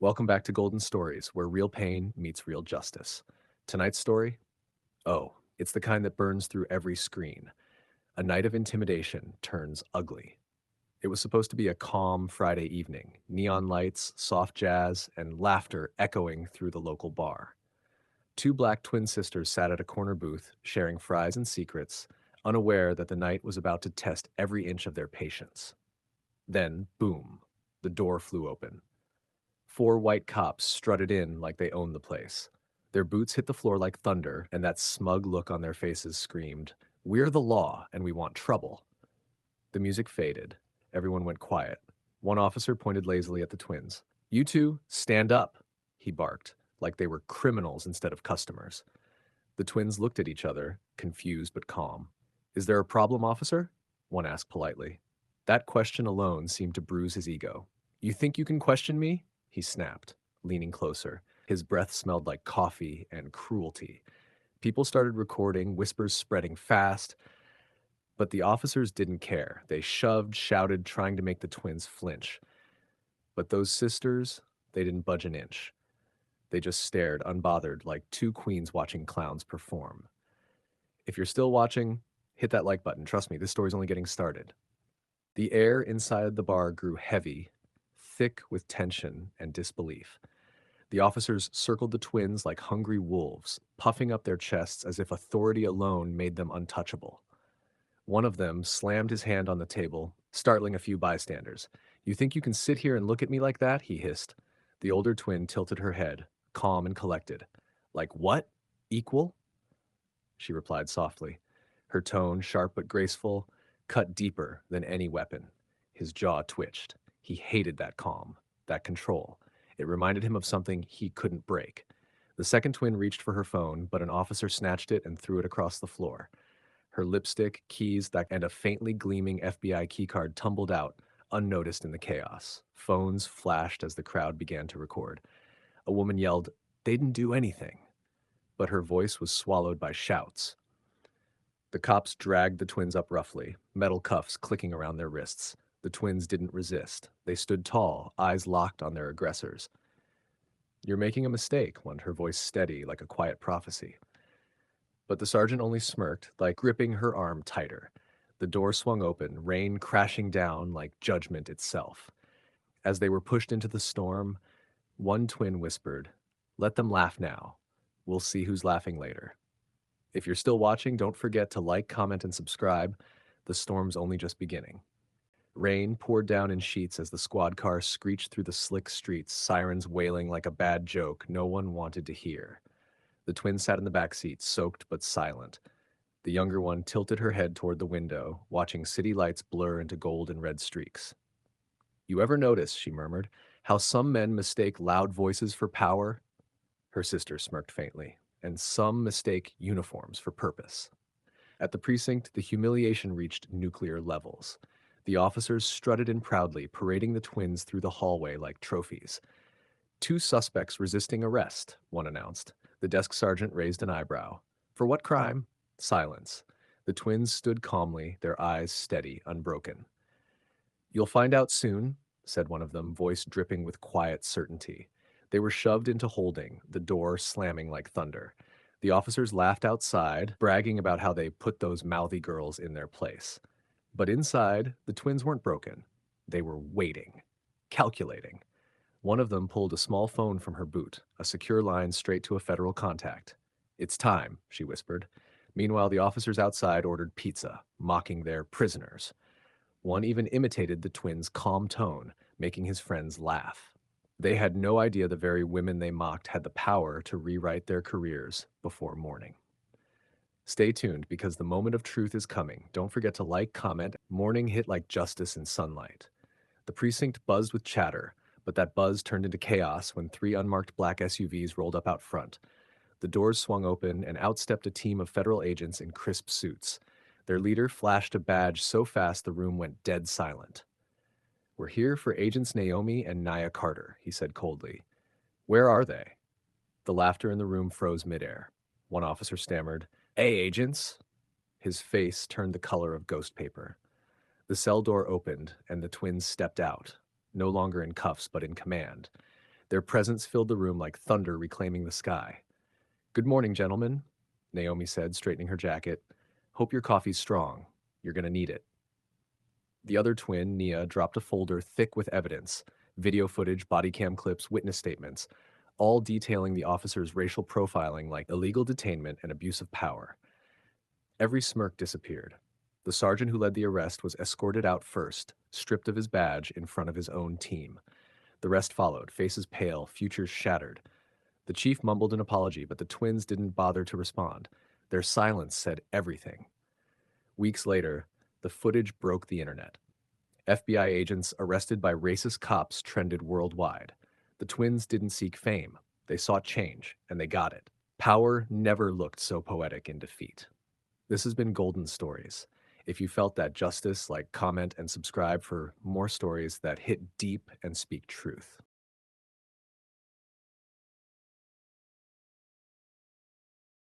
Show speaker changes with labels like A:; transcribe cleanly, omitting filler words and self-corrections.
A: Welcome back to Golden Stories, where real pain meets real justice. Tonight's story? Oh, it's the kind that burns through every screen. A night of intimidation turns ugly. It was supposed to be a calm Friday evening, neon lights, soft jazz, and laughter echoing through the local bar. Two black twin sisters sat at a corner booth, sharing fries and secrets, unaware that the night was about to test every inch of their patience. Then, boom, the door flew open. Four white cops strutted in like they owned the place. Their boots hit the floor like thunder, and that smug look on their faces screamed, "We're the law, and we want trouble." The music faded. Everyone went quiet. One officer pointed lazily at the twins. "You two, stand up," he barked, like they were criminals instead of customers. The twins looked at each other, confused but calm. "Is there a problem, officer?" one asked politely. That question alone seemed to bruise his ego. "You think you can question me?" he snapped, leaning closer. His breath smelled like coffee and cruelty. People started recording, whispers spreading fast, but the officers didn't care. They shoved, shouted, trying to make the twins flinch. But those sisters, they didn't budge an inch. They just stared, unbothered, like two queens watching clowns perform. If you're still watching, hit that like button. Trust me, this story's only getting started. The air inside the bar grew heavy, thick with tension and disbelief. The officers circled the twins like hungry wolves, puffing up their chests as if authority alone made them untouchable. One of them slammed his hand on the table, startling a few bystanders. "You think you can sit here and look at me like that?" he hissed. The older twin tilted her head, calm and collected. "Like what? Equal?" she replied softly. Her tone, sharp but graceful, cut deeper than any weapon. His jaw twitched. He hated that calm, that control. It reminded him of something he couldn't break. The second twin reached for her phone, but an officer snatched it and threw it across the floor. Her lipstick, keys, and a faintly gleaming FBI keycard tumbled out, unnoticed in the chaos. Phones flashed as the crowd began to record. A woman yelled, "They didn't do anything," but her voice was swallowed by shouts. The cops dragged the twins up roughly, metal cuffs clicking around their wrists. The twins didn't resist. They stood tall, eyes locked on their aggressors. "You're making a mistake," one, her voice steady like a quiet prophecy. But the sergeant only smirked, like gripping her arm tighter. The door swung open, rain crashing down like judgment itself. As they were pushed into the storm, one twin whispered, "Let them laugh now. We'll see who's laughing later." If you're still watching, don't forget to like, comment, and subscribe. The storm's only just beginning. Rain poured down in sheets as the squad car screeched through the slick streets, sirens wailing like a bad joke no one wanted to hear. The twins sat in the back seat, soaked but silent. The younger one tilted her head toward the window, watching city lights blur into gold and red streaks. "You ever notice," she murmured, "how some men mistake loud voices for power?" Her sister smirked faintly. "And some mistake uniforms for purpose." At the precinct, the humiliation reached nuclear levels. The officers strutted in proudly, parading the twins through the hallway like trophies. "Two suspects resisting arrest," one announced. The desk sergeant raised an eyebrow. "For what crime?" Silence. The twins stood calmly, their eyes steady, unbroken. "You'll find out soon," said one of them, voice dripping with quiet certainty. They were shoved into holding, the door slamming like thunder. The officers laughed outside, bragging about how they put those mouthy girls in their place. But inside, the twins weren't broken. They were waiting, calculating. One of them pulled a small phone from her boot, a secure line straight to a federal contact. "It's time," she whispered. Meanwhile, the officers outside ordered pizza, mocking their prisoners. One even imitated the twins' calm tone, making his friends laugh. They had no idea the very women they mocked had the power to rewrite their careers before morning. Stay tuned because the moment of truth is coming. Don't forget to like, comment. Morning hit like justice in sunlight. The precinct buzzed with chatter, but that buzz turned into chaos when three unmarked black SUVs rolled up out front. The doors swung open, and out stepped a team of federal agents in crisp suits. Their leader flashed a badge so fast the room went dead silent. "We're here for Agents Naomi and Naya Carter," he said coldly. "Where are they?" The laughter in the room froze midair. One officer stammered, "Hey, agents!" His face turned the color of ghost paper. The cell door opened, and the twins stepped out, no longer in cuffs but in command. Their presence filled the room like thunder reclaiming the sky. "Good morning, gentlemen," Naomi said, straightening her jacket. "Hope your coffee's strong. You're gonna need it." The other twin, Nia, dropped a folder thick with evidence, video footage, body cam clips, witness statements, all detailing the officer's racial profiling like illegal detainment and abuse of power. Every smirk disappeared. The sergeant who led the arrest was escorted out first, stripped of his badge in front of his own team. The rest followed, faces pale, futures shattered. The chief mumbled an apology, but the twins didn't bother to respond. Their silence said everything. Weeks later, the footage broke the internet. FBI agents arrested by racist cops trended worldwide. The twins didn't seek fame. They sought change, and they got it. Power never looked so poetic in defeat. This has been Golden Stories. If you felt that justice, comment and subscribe for more stories that hit deep and speak truth.